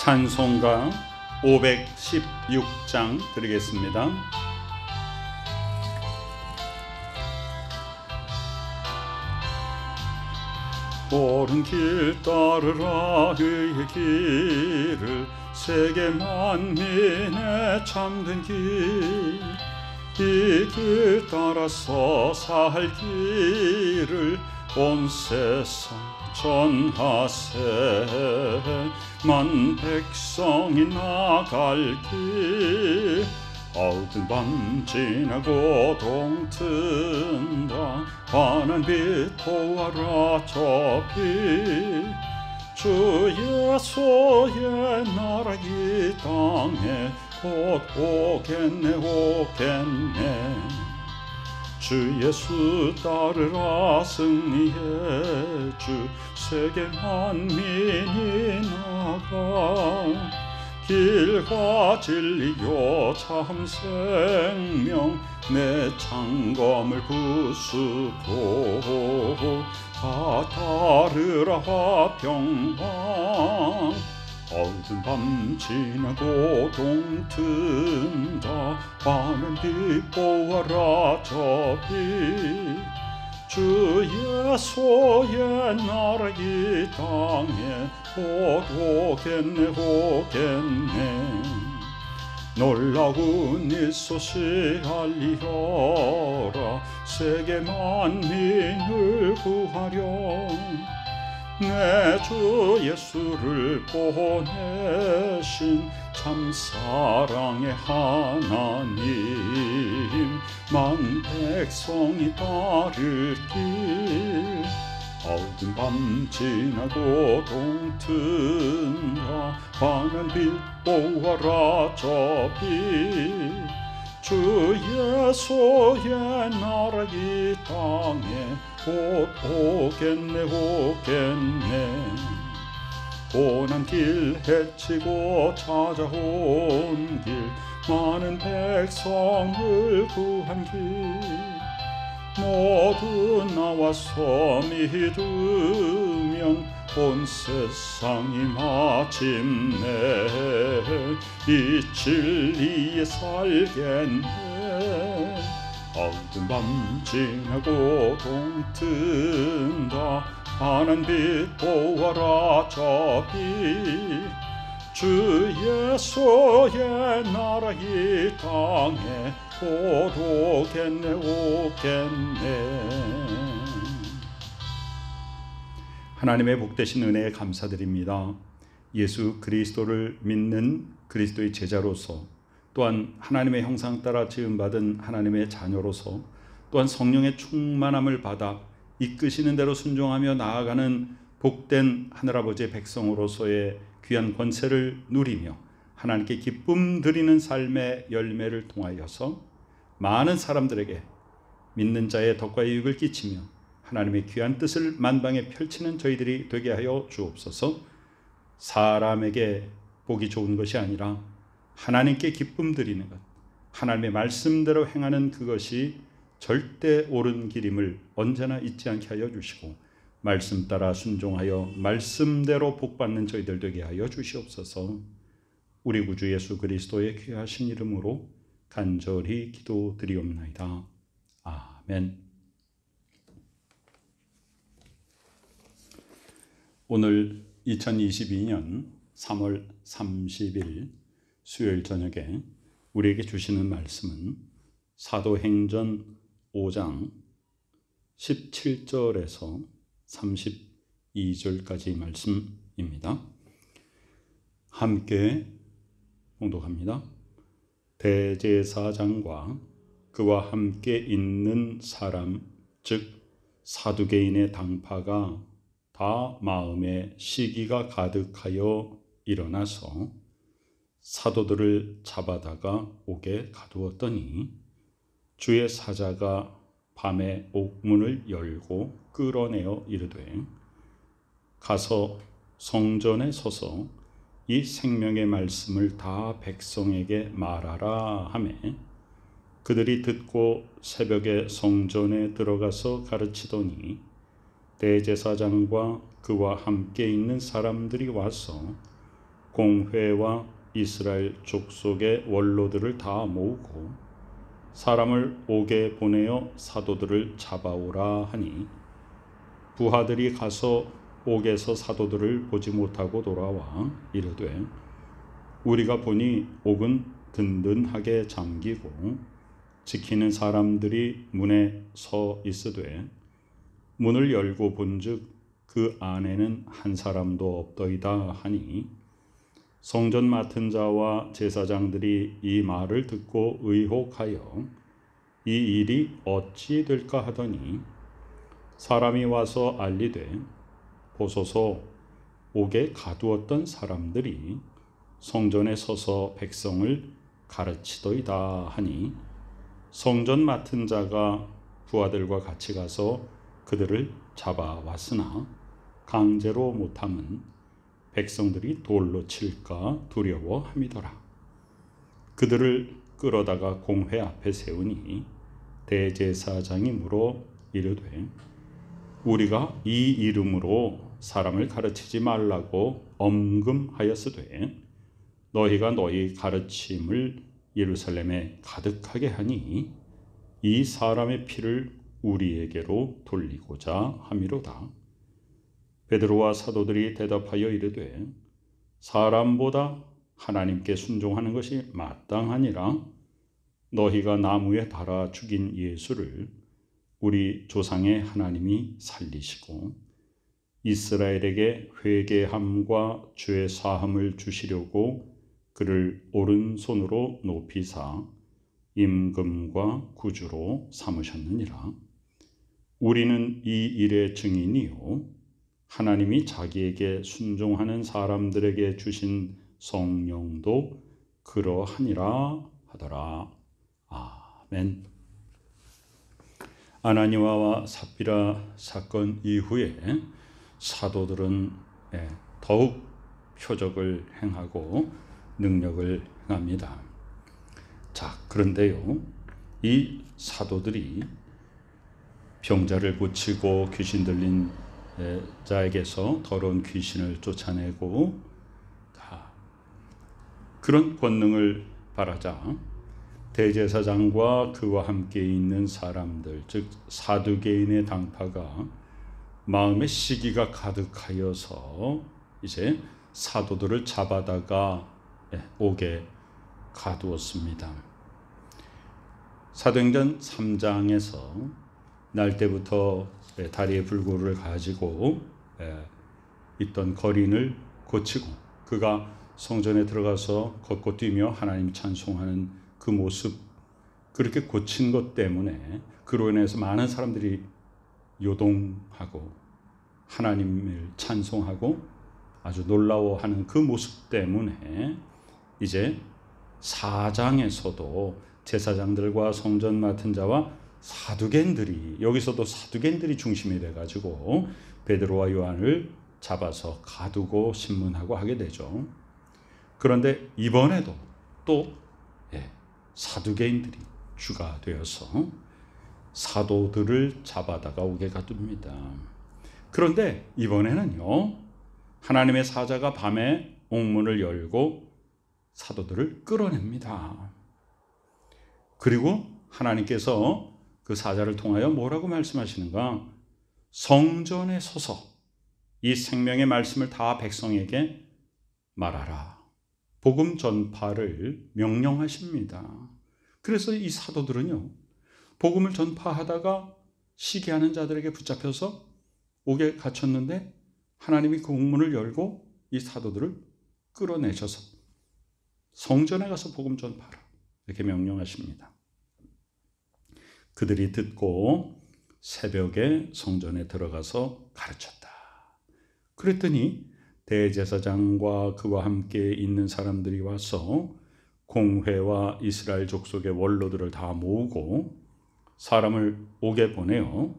찬송가 516장 드리겠습니다. 옳은 길 따르라 의의 길을 세계 만민의 참된 길, 이 길 따라서 살 길을 온 세상 전하세. 만 백성이 나갈 길, 어두운 밤 지나고 동튼다. 환한 빛 보아라 저 빛, 주 예수의 나라 이 땅에 곧 오겠네 오겠네. 주 예수 따르라 승리의 주, 세계 만민이 나가. 길과 진리요 참 생명, 내 창검을 부수고 다 따르라 화평왕. 어두운 밤 지나고 동튼다. 환한 빛 보아라 저 빛, 주 예수의 나라 이 땅에 곧 오겠네 오겠네. 놀라운 이 소식 알리어라, 세계 만민을 구하렴. 내 주 예수를 보내신 참 사랑의 하나님, 만 백성이 따를 길, 어두운 밤 지나고 동튼다. 환한 빛 보아라 저 빛, 주 예수의 나라 이 땅에 곧 오겠네 오겠네. 고난 길 헤치고 찾아온 길, 많은 백성을 구한 길, 모두 나와서 믿으면 온 세상이 마침내 이 진리에 살겠네. 어두운 밤 지나고 동튼다. 환한 빛 보아라 저 빛, 주 예수의 나라 이 땅에 곧 오겠네 오겠네. 하나님의 복되신 은혜에 감사드립니다. 예수 그리스도를 믿는 그리스도의 제자로서, 또한 하나님의 형상 따라 지음받은 하나님의 자녀로서, 또한 성령의 충만함을 받아 이끄시는 대로 순종하며 나아가는 복된 하늘아버지의 백성으로서의 귀한 권세를 누리며 하나님께 기쁨 드리는 삶의 열매를 통하여서 많은 사람들에게 믿는 자의 덕과 유익을 끼치며 하나님의 귀한 뜻을 만방에 펼치는 저희들이 되게 하여 주옵소서. 사람에게 보기 좋은 것이 아니라 하나님께 기쁨 드리는 것, 하나님의 말씀대로 행하는 그것이 절대 옳은 길임을 언제나 잊지 않게 하여 주시고, 말씀 따라 순종하여 말씀대로 복받는 저희들 되게 하여 주시옵소서. 우리 구주 예수 그리스도의 귀하신 이름으로 간절히 기도드리옵나이다. 아멘. 오늘 2022년 3월 30일 수요일 저녁에 우리에게 주시는 말씀은 사도행전 5장 17절에서 32절까지 말씀입니다. 함께 봉독합니다. 대제사장과 그와 함께 있는 사람, 즉 사두개인의 당파가 다 마음에 시기가 가득하여 일어나서 사도들을 잡아다가 옥에 가두었더니, 주의 사자가 밤에 옥문을 열고 끌어내어 이르되, 가서 성전에 서서 이 생명의 말씀을 다 백성에게 말하라 하매, 그들이 듣고 새벽에 성전에 들어가서 가르치더니 대제사장과 그와 함께 있는 사람들이 와서 공회와 이스라엘 족속의 원로들을 다 모으고 사람을 옥에 보내어 사도들을 잡아오라 하니 부하들이 가서 옥에서 사도들을 보지 못하고 돌아와 이르되 우리가 보니 옥은 든든하게 잠기고 지키는 사람들이 문에 서 있으되 문을 열고 본즉 그 안에는 한 사람도 없더이다 하니 성전 맡은 자와 제사장들이 이 말을 듣고 의혹하여 이 일이 어찌 될까 하더니 사람이 와서 알리되 보소서 옥에 가두었던 사람들이 성전에 서서 백성을 가르치더이다 하니 성전 맡은 자가 부하들과 같이 가서 그들을 잡아왔으나 강제로 못함은 백성들이 돌로 칠까 두려워함이더라. 그들을 끌어다가 공회 앞에 세우니 대제사장이 물어 이르되 우리가 이 이름으로 사람을 가르치지 말라고 엄금하였으되 너희가 너희 가르침을 예루살렘에 가득하게 하니 이 사람의 피를 우리에게로 돌리고자 함이로다. 베드로와 사도들이 대답하여 이르되 사람보다 하나님께 순종하는 것이 마땅하니라. 너희가 나무에 달아 죽인 예수를 우리 조상의 하나님이 살리시고 이스라엘에게 회개함과 죄 사함을 주시려고 그를 오른손으로 높이사 임금과 구주로 삼으셨느니라. 우리는 이 일의 증인이요 하나님이 자기에게 순종하는 사람들에게 주신 성령도 그러하니라 하더라. 아멘. 아나니아와 삽비라 사건 이후에 사도들은 더욱 표적을 행하고 능력을 행합니다. 자, 그런데요, 이 사도들이 병자를 고치고 귀신 들린 자에게서 더러운 귀신을 쫓아내고 그런 권능을 바라자 대제사장과 그와 함께 있는 사람들, 즉 사두개인의 당파가 마음에 시기가 가득하여서 이제 사도들을 잡아다가 옥에 가두었습니다. 사도행전 3장에서 날 때부터 다리에 불구를 가지고 있던 거린을 고치고 그가 성전에 들어가서 걷고 뛰며 하나님 찬송하는 그 모습, 그렇게 고친 것 때문에 그로 인해서 많은 사람들이 요동하고 하나님을 찬송하고 아주 놀라워하는 그 모습 때문에 이제 4장에서도 제사장들과 성전 맡은 자와 사두개인들이, 여기서도 사두개인들이 중심이 돼가지고 베드로와 요한을 잡아서 가두고 신문하고 하게 되죠. 그런데 이번에도 또 사두개인들이 주가 되어서 사도들을 잡아다가 옥에 가둡니다. 그런데 이번에는요, 하나님의 사자가 밤에 옥문을 열고 사도들을 끌어냅니다. 그리고 하나님께서 그 사자를 통하여 뭐라고 말씀하시는가? 성전에 서서 이 생명의 말씀을 다 백성에게 말하라. 복음 전파를 명령하십니다. 그래서 이 사도들은요, 복음을 전파하다가 시기하는 자들에게 붙잡혀서 옥에 갇혔는데 하나님이 그 옥문을 열고 이 사도들을 끌어내셔서 성전에 가서 복음 전파하라 이렇게 명령하십니다. 그들이 듣고 새벽에 성전에 들어가서 가르쳤다. 그랬더니 대제사장과 그와 함께 있는 사람들이 와서 공회와 이스라엘 족속의 원로들을 다 모으고 사람을 옥에 보내어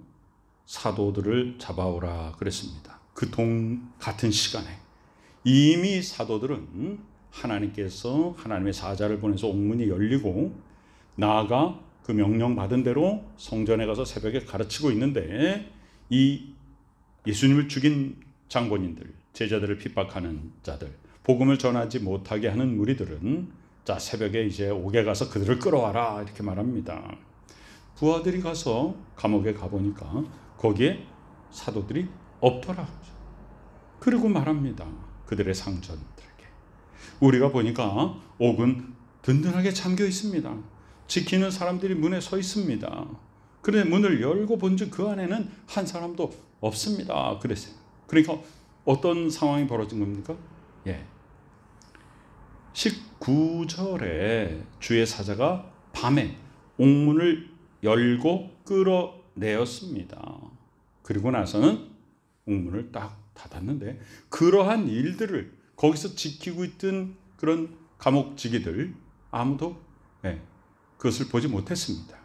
사도들을 잡아오라 그랬습니다. 그 같은 시간에 이미 사도들은 하나님께서 하나님의 사자를 보내서 옥문이 열리고 나아가 그 명령 받은 대로 성전에 가서 새벽에 가르치고 있는데 이 예수님을 죽인 장본인들, 제자들을 핍박하는 자들, 복음을 전하지 못하게 하는 무리들은 자, 새벽에 이제 옥에 가서 그들을 끌어와라 이렇게 말합니다. 부하들이 가서 감옥에 가보니까 거기에 사도들이 없더라. 그리고 말합니다. 그들의 상전들에게, 우리가 보니까 옥은 든든하게 잠겨 있습니다. 지키는 사람들이 문에 서 있습니다. 그런데 문을 열고 본즉 그 안에는 한 사람도 없습니다. 그랬어요. 그러니까 어떤 상황이 벌어진 겁니까? 19절에 주의 사자가 밤에 옥문을 열고 끌어내었습니다. 그리고 나서는 옥문을 딱 닫았는데, 그러한 일들을 거기서 지키고 있던 그런 감옥지기들 아무도 그것을 보지 못했습니다.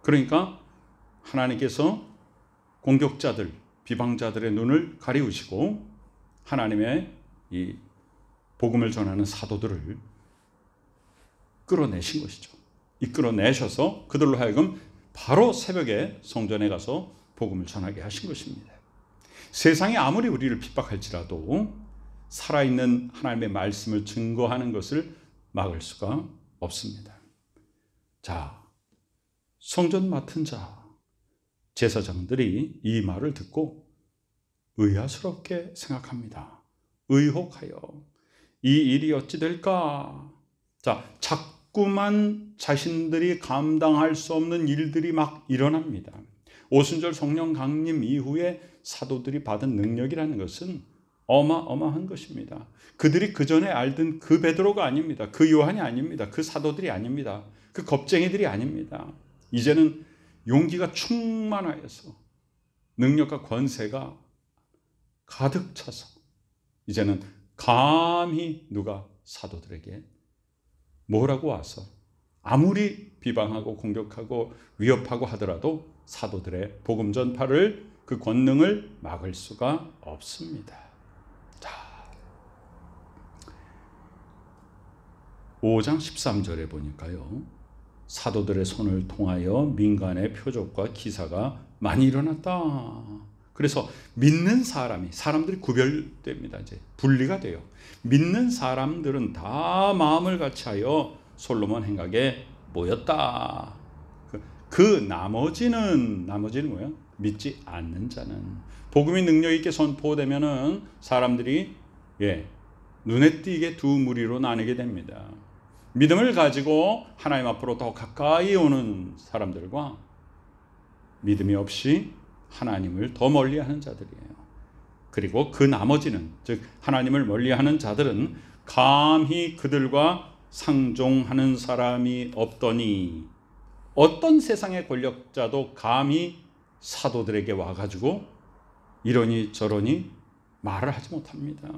그러니까 하나님께서 공격자들, 비방자들의 눈을 가리우시고 하나님의 이 복음을 전하는 사도들을 끌어내신 것이죠. 이끌어내셔서 그들로 하여금 바로 새벽에 성전에 가서 복음을 전하게 하신 것입니다. 세상이 아무리 우리를 핍박할지라도 살아있는 하나님의 말씀을 증거하는 것을 막을 수가 없습니다. 자, 성전 맡은 자, 제사장들이 이 말을 듣고 의아스럽게 생각합니다. 의혹하여 이 일이 어찌 될까? 자, 자꾸만 자신들이 감당할 수 없는 일들이 막 일어납니다. 오순절 성령 강림 이후에 사도들이 받은 능력이라는 것은 어마어마한 것입니다. 그들이 그 전에 알던 그 베드로가 아닙니다. 그 요한이 아닙니다. 그 사도들이 아닙니다. 그 겁쟁이들이 아닙니다. 이제는 용기가 충만하여서 능력과 권세가 가득 차서 이제는 감히 누가 사도들에게 뭐라고 와서 아무리 비방하고 공격하고 위협하고 하더라도 사도들의 복음 전파를, 그 권능을 막을 수가 없습니다. 자, 5장 13절에 보니까요, 사도들의 손을 통하여 민간의 표적과 기사가 많이 일어났다. 그래서 믿는 사람들이 구별됩니다. 이제 분리가 돼요. 믿는 사람들은 다 마음을 같이하여 솔로몬 행각에 모였다. 그 나머지는 뭐야? 믿지 않는 자는, 복음이 능력 있게 선포되면은 사람들이 눈에 띄게 두 무리로 나뉘게 됩니다. 믿음을 가지고 하나님 앞으로 더 가까이 오는 사람들과 믿음이 없이 하나님을 더 멀리하는 자들이에요. 그리고 그 나머지는, 즉 하나님을 멀리하는 자들은 감히 그들과 상종하는 사람이 없더니, 어떤 세상의 권력자도 감히 사도들에게 와가지고 이러니 저러니 말을 하지 못합니다.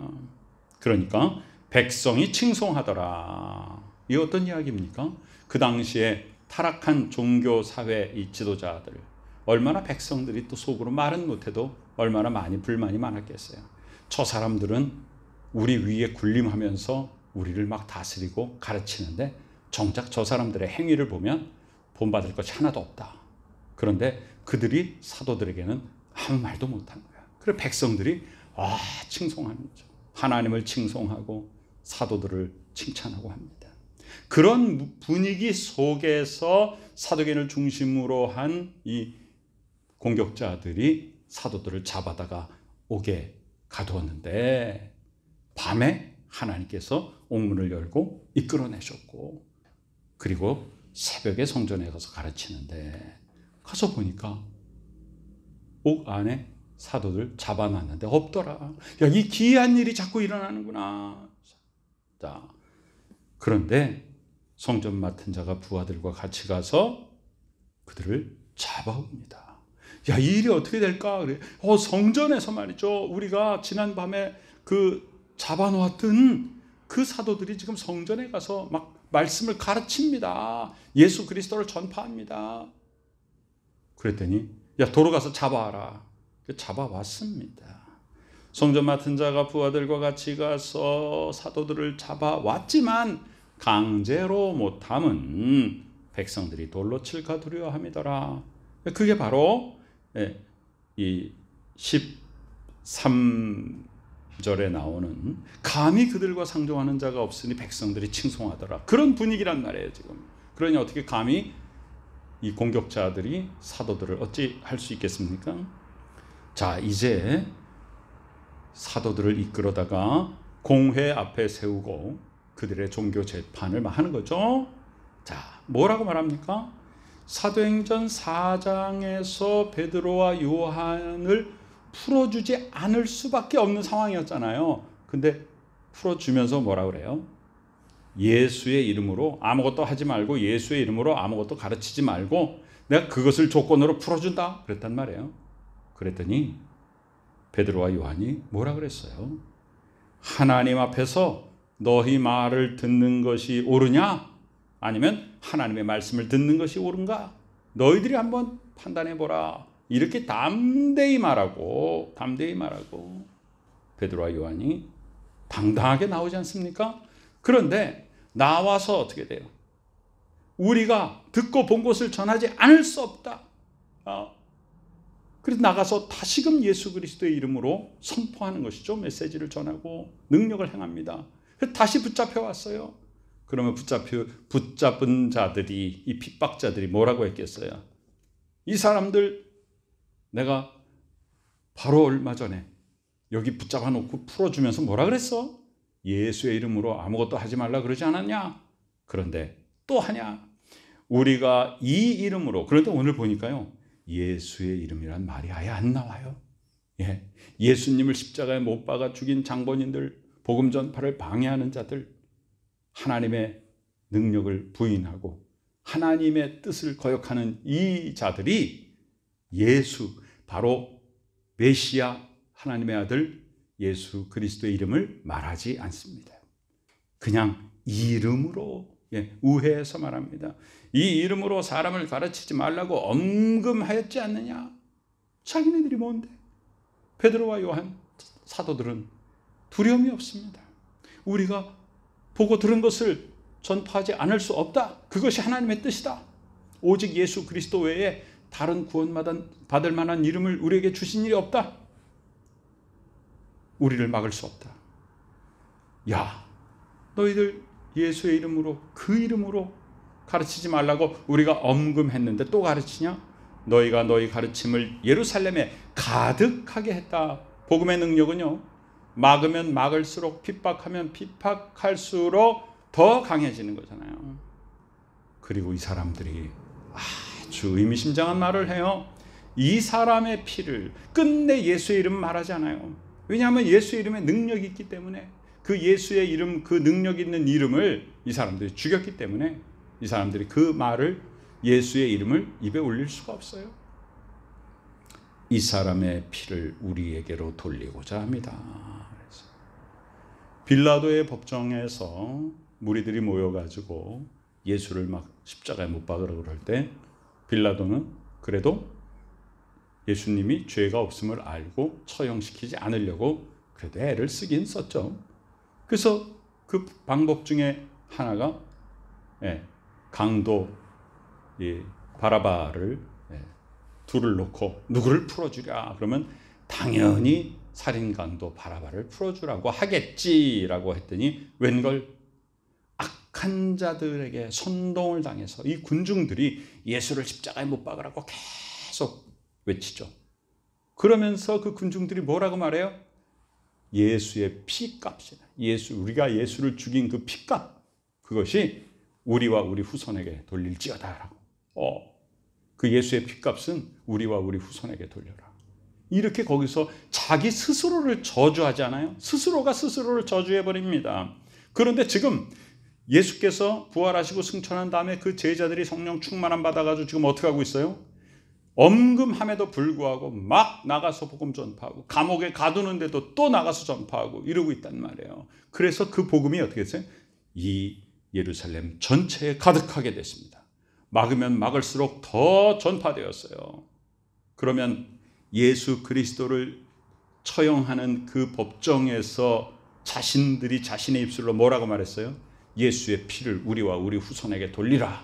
그러니까 백성이 칭송하더라. 이 어떤 이야기입니까? 그 당시에 타락한 종교 사회 이 지도자들, 얼마나 백성들이 또 속으로 말은 못해도 얼마나 많이 불만이 많았겠어요. 저 사람들은 우리 위에 군림하면서 우리를 막 다스리고 가르치는데 정작 저 사람들의 행위를 보면 본받을 것이 하나도 없다. 그런데 그들이 사도들에게는 아무 말도 못한 거야. 그래서 백성들이 칭송하는 거죠. 하나님을 칭송하고 사도들을 칭찬하고 합니다. 그런 분위기 속에서 사도계를 중심으로 한 이 공격자들이 사도들을 잡아다가 옥에 가두었는데, 밤에 하나님께서 옥문을 열고 이끌어내셨고, 그리고 새벽에 성전에 가서 가르치는데, 가서 보니까 옥 안에 사도들 잡아놨는데 없더라. 야, 이 기이한 일이 자꾸 일어나는구나. 자, 그런데 성전 맡은 자가 부하들과 같이 가서 그들을 잡아옵니다. 야, 이 일이 어떻게 될까? 그래. 성전에서 말이죠. 우리가 지난 밤에 그 잡아놓았던 그 사도들이 지금 성전에 가서 막 말씀을 가르칩니다. 예수 그리스도를 전파합니다. 그랬더니 야, 도로 가서 잡아와라. 잡아왔습니다. 성전 맡은 자가 부하들과 같이 가서 사도들을 잡아왔지만 강제로 못함은 백성들이 돌로 칠까 두려워함이더라. 그게 바로 이 13형 절에 나오는 감히 그들과 상종하는 자가 없으니 백성들이 칭송하더라. 그런 분위기란 말이에요 지금. 그러니 어떻게 감히 이 공격자들이 사도들을 어찌 할 수 있겠습니까? 자, 이제 사도들을 이끌어다가 공회 앞에 세우고 그들의 종교 재판을 하는 거죠. 자, 뭐라고 말합니까? 사도행전 4장에서 베드로와 요한을 풀어주지 않을 수밖에 없는 상황이었잖아요. 근데 풀어주면서 뭐라 그래요? 예수의 이름으로 아무것도 하지 말고 예수의 이름으로 아무것도 가르치지 말고 내가 그것을 조건으로 풀어준다 그랬단 말이에요. 그랬더니 베드로와 요한이 뭐라 그랬어요? 하나님 앞에서 너희 말을 듣는 것이 옳으냐? 아니면 하나님의 말씀을 듣는 것이 옳은가? 너희들이 한번 판단해보라. 이렇게 담대히 말하고 베드로와 요한이 당당하게 나오지 않습니까? 그런데 나와서 어떻게 돼요? 우리가 듣고 본 것을 전하지 않을 수 없다. 그래서 나가서 다시금 예수 그리스도의 이름으로 선포하는 것이죠. 메시지를 전하고 능력을 행합니다. 그래서 다시 붙잡혀 왔어요. 그러면 붙잡은 자들이, 이 핍박자들이 뭐라고 했겠어요? 이 사람들 내가 바로 얼마 전에 여기 붙잡아 놓고 풀어주면서 뭐라 그랬어? 예수의 이름으로 아무것도 하지 말라 그러지 않았냐? 그런데 또 하냐? 우리가 이 이름으로, 그런데 오늘 보니까요, 예수의 이름이란 말이 아예 안 나와요. 예수님을 십자가에 못 박아 죽인 장본인들, 복음 전파를 방해하는 자들, 하나님의 능력을 부인하고 하나님의 뜻을 거역하는 이 자들이 예수, 바로 메시아 하나님의 아들 예수 그리스도의 이름을 말하지 않습니다. 그냥 이름으로 우회해서 말합니다. 이 이름으로 사람을 가르치지 말라고 엄금하였지 않느냐? 자기네들이 뭔데? 베드로와 요한 사도들은 두려움이 없습니다. 우리가 보고 들은 것을 전파하지 않을 수 없다. 그것이 하나님의 뜻이다. 오직 예수 그리스도 외에 다른 구원받을 만한 이름을 우리에게 주신 일이 없다. 우리를 막을 수 없다. 야, 너희들 예수의 이름으로, 그 이름으로 가르치지 말라고 우리가 엄금했는데 또 가르치냐? 너희가 너희 가르침을 예루살렘에 가득하게 했다. 복음의 능력은요, 막으면 막을수록, 핍박하면 핍박할수록 더 강해지는 거잖아요. 그리고 이 사람들이 아주 의미심장한 말을 해요. 이 사람의 피를 끝내 예수의 이름 말하지 않아요. 왜냐하면 예수의 이름에 능력이 있기 때문에, 그 예수의 이름, 그 능력 있는 이름을 이 사람들이 죽였기 때문에 이 사람들이 그 말을, 예수의 이름을 입에 올릴 수가 없어요. 이 사람의 피를 우리에게로 돌리고자 합니다. 그래서 빌라도의 법정에서 무리들이 모여가지고 예수를 막 십자가에 못 박으라고 그럴 때 빌라도는 그래도 예수님이 죄가 없음을 알고 처형시키지 않으려고 그래도 애를 쓰긴 썼죠. 그래서 그 방법 중에 하나가 강도 바라바를 둘을 놓고 누구를 풀어주랴 그러면 당연히 살인 강도 바라바를 풀어주라고 하겠지라고 했더니 웬걸 악한 자들에게 선동을 당해서 이 군중들이 예수를 십자가에 못 박으라고 계속 외치죠. 그러면서 그 군중들이 뭐라고 말해요? 예수의 피값이다. 우리가 예수를 죽인 그 피값, 그것이 우리와 우리 후손에게 돌릴지어다라고. 그 예수의 피값은 우리와 우리 후손에게 돌려라. 이렇게 거기서 자기 스스로를 저주하지 않아요? 스스로가 스스로를 저주해버립니다. 그런데 지금 예수께서 부활하시고 승천한 다음에 그 제자들이 성령 충만함 받아가지고 지금 어떻게 하고 있어요? 엄금함에도 불구하고 막 나가서 복음 전파하고 감옥에 가두는데도 또 나가서 전파하고 이러고 있단 말이에요. 그래서 그 복음이 어떻게 됐어요? 이 예루살렘 전체에 가득하게 됐습니다. 막으면 막을수록 더 전파되었어요. 그러면 예수 그리스도를 처형하는 그 법정에서 자신들이 자신의 입술로 뭐라고 말했어요? 예수의 피를 우리와 우리 후손에게 돌리라.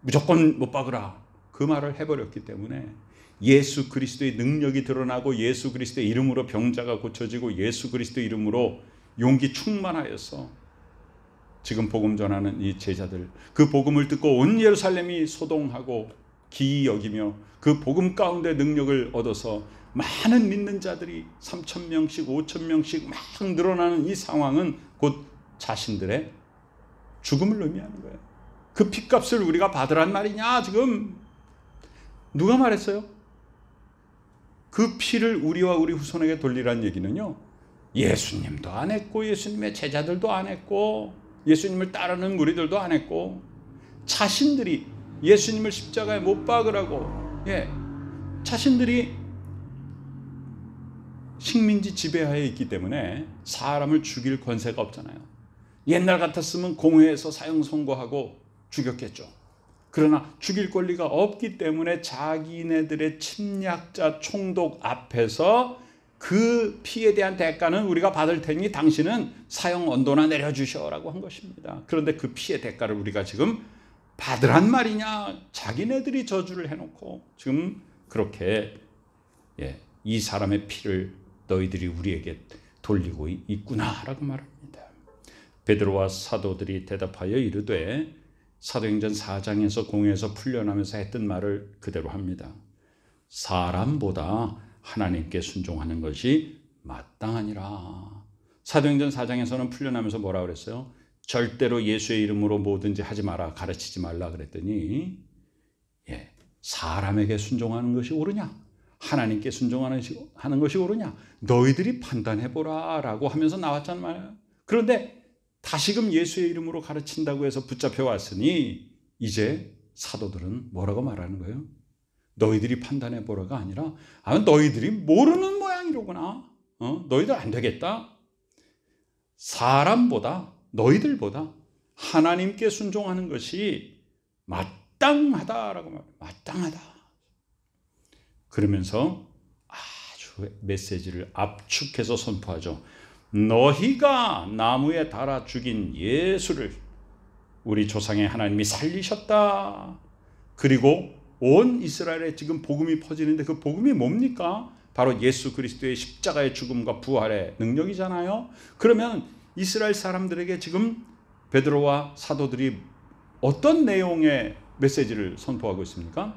무조건 못 박으라. 그 말을 해버렸기 때문에 예수 그리스도의 능력이 드러나고 예수 그리스도의 이름으로 병자가 고쳐지고 예수 그리스도의 이름으로 용기 충만하여서 지금 복음 전하는 이 제자들, 그 복음을 듣고 온 예루살렘이 소동하고 기이 여기며 그 복음 가운데 능력을 얻어서 많은 믿는 자들이 3,000명씩 5,000명씩 막 늘어나는 이 상황은 곧 자신들의 죽음을 의미하는 거예요. 그 핏값을 우리가 받으란 말이냐 지금. 누가 말했어요? 그 피를 우리와 우리 후손에게 돌리란 얘기는요, 예수님도 안 했고 예수님의 제자들도 안 했고 예수님을 따르는 무리들도 안 했고 자신들이 예수님을 십자가에 못 박으라고 자신들이 식민지 지배하에 있기 때문에 사람을 죽일 권세가 없잖아요. 옛날 같았으면 공회에서 사형 선고하고 죽였겠죠. 그러나 죽일 권리가 없기 때문에 자기네들의 침략자 총독 앞에서 그 피에 대한 대가는 우리가 받을 테니 당신은 사형 언도나 내려주셔라고 한 것입니다. 그런데 그 피의 대가를 우리가 지금 받으란 말이냐. 자기네들이 저주를 해놓고 지금 그렇게 이 사람의 피를 너희들이 우리에게 돌리고 있구나라고 말합니다. 베드로와 사도들이 대답하여 이르되, 사도행전 4장에서 공회에서 풀려나면서 했던 말을 그대로 합니다. 사람보다 하나님께 순종하는 것이 마땅하니라. 사도행전 4장에서는 풀려나면서 뭐라 그랬어요? 절대로 예수의 이름으로 뭐든지 하지 마라, 가르치지 말라 그랬더니 사람에게 순종하는 것이 옳으냐, 하나님께 순종하는 것이 옳으냐, 너희들이 판단해보라 라고 하면서 나왔잖아요 말이에요. 그런데 다시금 예수의 이름으로 가르친다고 해서 붙잡혀 왔으니 이제 사도들은 뭐라고 말하는 거예요? 너희들이 판단해보라가 아니라 너희들이 모르는 모양이로구나. 너희들 안 되겠다. 사람보다, 너희들보다 하나님께 순종하는 것이 마땅하다라고 말해요. 마땅하다. 그러면서 아주 메시지를 압축해서 선포하죠. 너희가 나무에 달아 죽인 예수를 우리 조상의 하나님이 살리셨다. 그리고 온 이스라엘에 지금 복음이 퍼지는데 그 복음이 뭡니까? 바로 예수 그리스도의 십자가의 죽음과 부활의 능력이잖아요. 그러면 이스라엘 사람들에게 지금 베드로와 사도들이 어떤 내용의 메시지를 선포하고 있습니까?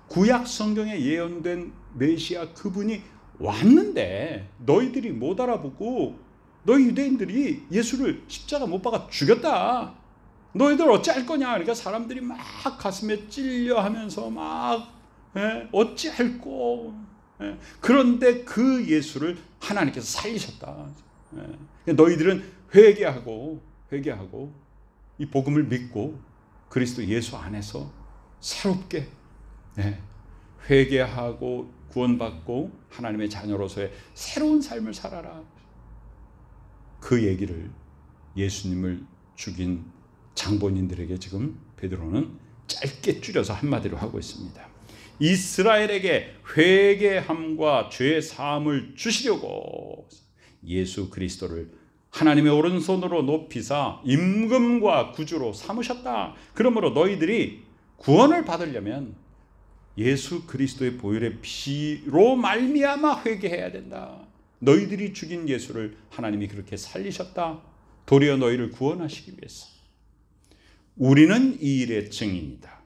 구약 성경에 예언된 메시아 그분이 왔는데 너희들이 못 알아보고 너희 유대인들이 예수를 십자가 못 박아 죽였다. 너희들 어찌할 거냐. 그러니까 사람들이 막 가슴에 찔려 하면서 막 어찌할꼬. 그런데 그 예수를 하나님께서 살리셨다. 너희들은 회개하고 이 복음을 믿고 그리스도 예수 안에서 새롭게 회개하고 구원받고 하나님의 자녀로서의 새로운 삶을 살아라. 그 얘기를 예수님을 죽인 장본인들에게 지금 베드로는 짧게 줄여서 한마디로 하고 있습니다. 이스라엘에게 회개함과 죄 사함을 주시려고 예수 그리스도를 하나님의 오른손으로 높이사 임금과 구주로 삼으셨다. 그러므로 너희들이 구원을 받으려면 예수 그리스도의 보혈의 피로 말미암아 회개해야 된다. 너희들이 죽인 예수를 하나님이 그렇게 살리셨다. 도리어 너희를 구원하시기 위해서. 우리는 이 일의 증인이다.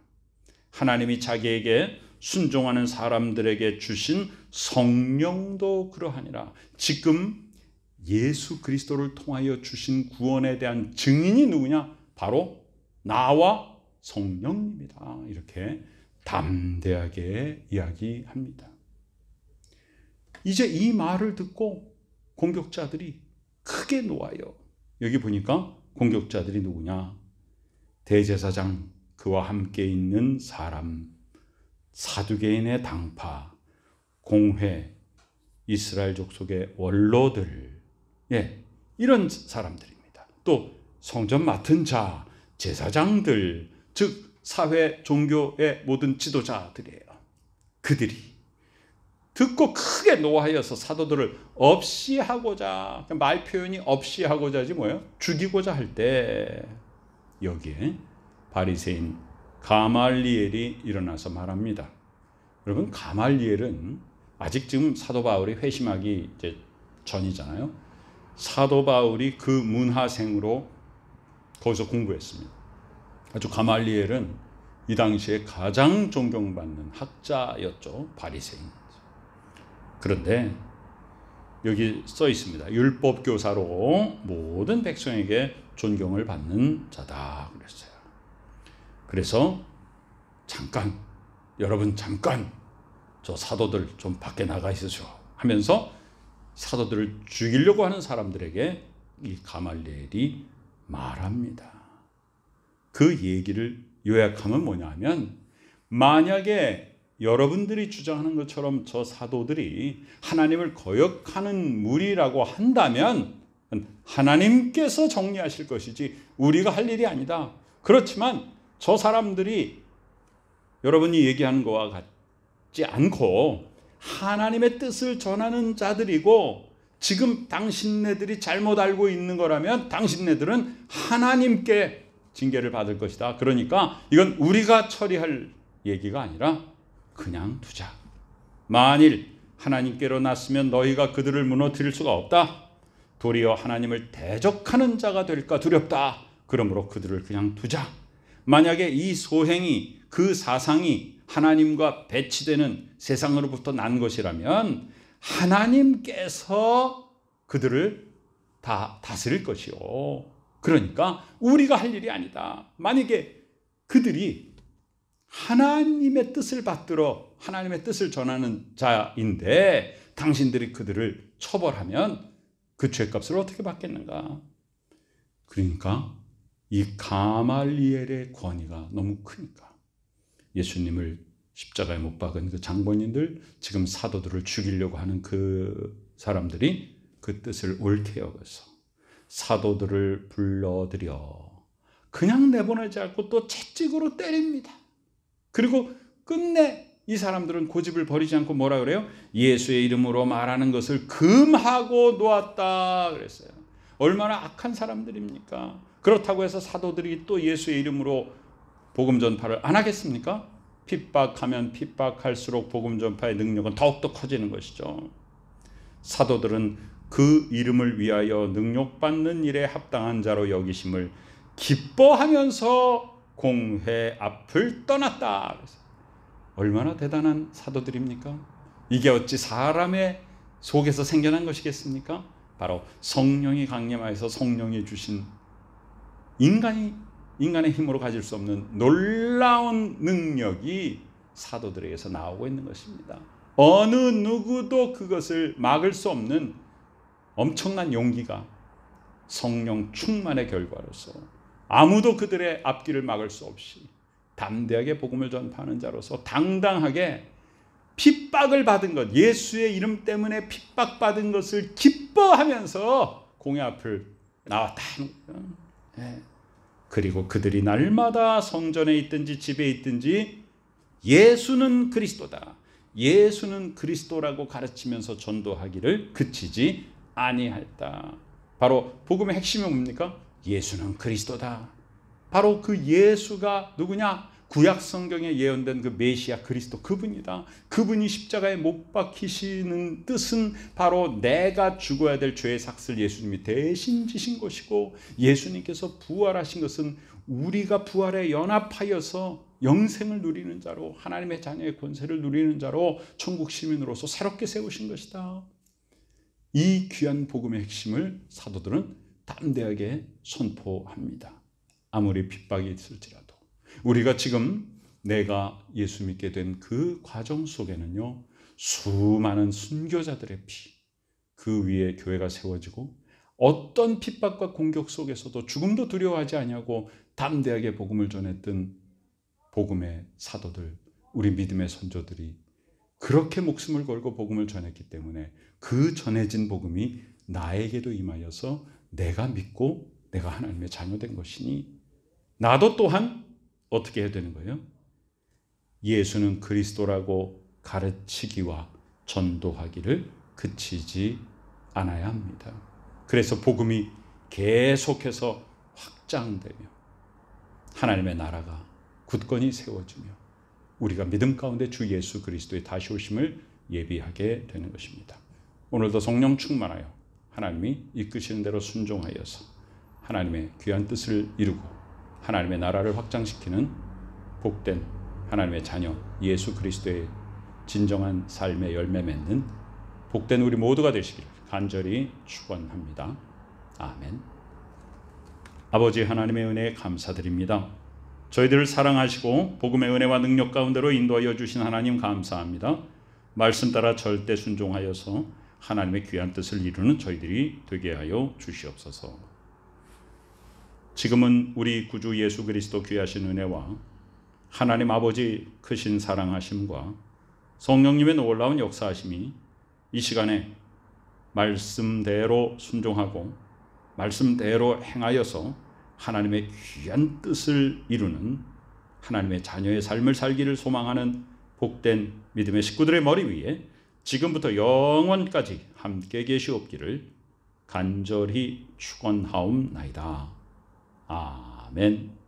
하나님이 자기에게 순종하는 사람들에게 주신 성령도 그러하니라. 지금 예수 그리스도를 통하여 주신 구원에 대한 증인이 누구냐? 바로 나와 성령님이다. 이렇게 담대하게 이야기합니다. 이제 이 말을 듣고 공격자들이 크게 놓아요. 여기 보니까 공격자들이 누구냐? 대제사장, 그와 함께 있는 사람, 사두개인의 당파, 공회, 이스라엘 족속의 원로들, 이런 사람들입니다. 또 성전 맡은 자, 제사장들, 즉 사회 종교의 모든 지도자들이에요. 그들이 듣고 크게 노하여서 사도들을 없이 하고자, 말 표현이 없이 하고자지 뭐예요? 죽이고자 할 때 여기에 바리새인 가말리엘이 일어나서 말합니다. 여러분, 가말리엘은 아직 지금 사도 바울이 회심하기 이제 전이잖아요. 사도 바울이 그 문하생으로 거기서 공부했습니다. 아주 가말리엘은 이 당시에 가장 존경받는 학자였죠. 바리새인. 그런데 여기 써 있습니다. 율법 교사로 모든 백성에게 존경을 받는 자다 그랬어요. 그래서 여러분 잠깐 저 사도들 좀 밖에 나가 있으셔 하면서 사도들을 죽이려고 하는 사람들에게 이 가말리엘이 말합니다. 그 얘기를 요약하면 뭐냐면, 만약에 여러분들이 주장하는 것처럼 저 사도들이 하나님을 거역하는 무리라고 한다면 하나님께서 정리하실 것이지 우리가 할 일이 아니다. 그렇지만 저 사람들이 여러분이 얘기하는 것과 같지 않고 하나님의 뜻을 전하는 자들이고, 지금 당신네들이 잘못 알고 있는 거라면 당신네들은 하나님께 징계를 받을 것이다. 그러니까 이건 우리가 처리할 얘기가 아니라 그냥 두자. 만일 하나님께로 났으면 너희가 그들을 무너뜨릴 수가 없다. 도리어 하나님을 대적하는 자가 될까 두렵다. 그러므로 그들을 그냥 두자. 만약에 이 소행이, 그 사상이 하나님과 배치되는 세상으로부터 난 것이라면 하나님께서 그들을 다 다스릴 것이요. 그러니까 우리가 할 일이 아니다. 만약에 그들이 하나님의 뜻을 받들어 하나님의 뜻을 전하는 자인데 당신들이 그들을 처벌하면 그 죄값을 어떻게 받겠는가? 그러니까 이 가말리엘의 권위가 너무 크니까 예수님을 십자가에 못 박은 그 장본인들, 지금 사도들을 죽이려고 하는 그 사람들이 그 뜻을 옳게 여겨서 사도들을 불러들여 그냥 내보내지 않고 또 채찍으로 때립니다. 그리고 끝내 이 사람들은 고집을 버리지 않고 뭐라 그래요? 예수의 이름으로 말하는 것을 금하고 놓았다 그랬어요. 얼마나 악한 사람들입니까? 그렇다고 해서 사도들이 또 예수의 이름으로 복음 전파를 안 하겠습니까? 핍박하면 핍박할수록 복음 전파의 능력은 더욱더 커지는 것이죠. 사도들은 그 이름을 위하여 능력받는 일에 합당한 자로 여기심을 기뻐하면서 공회 앞을 떠났다. 얼마나 대단한 사도들입니까? 이게 어찌 사람의 속에서 생겨난 것이겠습니까? 바로 성령이 강림하여서 성령이 주신 인간의 힘으로 가질 수 없는 놀라운 능력이 사도들에게서 나오고 있는 것입니다. 어느 누구도 그것을 막을 수 없는 엄청난 용기가 성령 충만의 결과로서 아무도 그들의 앞길을 막을 수 없이 담대하게 복음을 전파하는 자로서 당당하게 핍박을 받은 것, 예수의 이름 때문에 핍박받은 것을 기뻐하면서 공회 앞을 나왔다. 그리고 그들이 날마다 성전에 있든지 집에 있든지 예수는 그리스도다, 예수는 그리스도라고 가르치면서 전도하기를 그치지 아니했다. 바로 복음의 핵심이 뭡니까? 예수는 그리스도다. 바로 그 예수가 누구냐? 구약 성경에 예언된 그 메시아 그리스도, 그분이다. 그분이 십자가에 못 박히시는 뜻은 바로 내가 죽어야 될 죄의 삭슬 예수님이 대신 지신 것이고, 예수님께서 부활하신 것은 우리가 부활에 연합하여서 영생을 누리는 자로, 하나님의 자녀의 권세를 누리는 자로 천국 시민으로서 새롭게 세우신 것이다. 이 귀한 복음의 핵심을 사도들은 담대하게 선포합니다. 아무리 핍박이 있을지라도. 우리가 지금 내가 예수 믿게 된 그 과정 속에는요, 수많은 순교자들의 피, 그 위에 교회가 세워지고 어떤 핍박과 공격 속에서도 죽음도 두려워하지 아니하고 담대하게 복음을 전했던 복음의 사도들, 우리 믿음의 선조들이 그렇게 목숨을 걸고 복음을 전했기 때문에 그 전해진 복음이 나에게도 임하여서 내가 믿고 내가 하나님의 자녀된 것이니, 나도 또한 어떻게 해야 되는 거예요? 예수는 그리스도라고 가르치기와 전도하기를 그치지 않아야 합니다. 그래서 복음이 계속해서 확장되며 하나님의 나라가 굳건히 세워지며 우리가 믿음 가운데 주 예수 그리스도의 다시 오심을 예비하게 되는 것입니다. 오늘도 성령 충만하여 하나님이 이끄시는 대로 순종하여서 하나님의 귀한 뜻을 이루고 하나님의 나라를 확장시키는 복된 하나님의 자녀 예수 그리스도의 진정한 삶의 열매 맺는 복된 우리 모두가 되시기를 간절히 축원합니다. 아멘. 아버지 하나님의 은혜에 감사드립니다. 저희들을 사랑하시고 복음의 은혜와 능력 가운데로 인도하여 주신 하나님 감사합니다. 말씀 따라 절대 순종하여서 하나님의 귀한 뜻을 이루는 저희들이 되게 하여 주시옵소서. 지금은 우리 구주 예수 그리스도 귀하신 은혜와 하나님 아버지 크신 사랑하심과 성령님의 놀라운 역사하심이 이 시간에 말씀대로 순종하고 말씀대로 행하여서 하나님의 귀한 뜻을 이루는 하나님의 자녀의 삶을 살기를 소망하는 복된 믿음의 식구들의 머리 위에 지금부터 영원까지 함께 계시옵기를 간절히 축원하옵나이다. 아멘.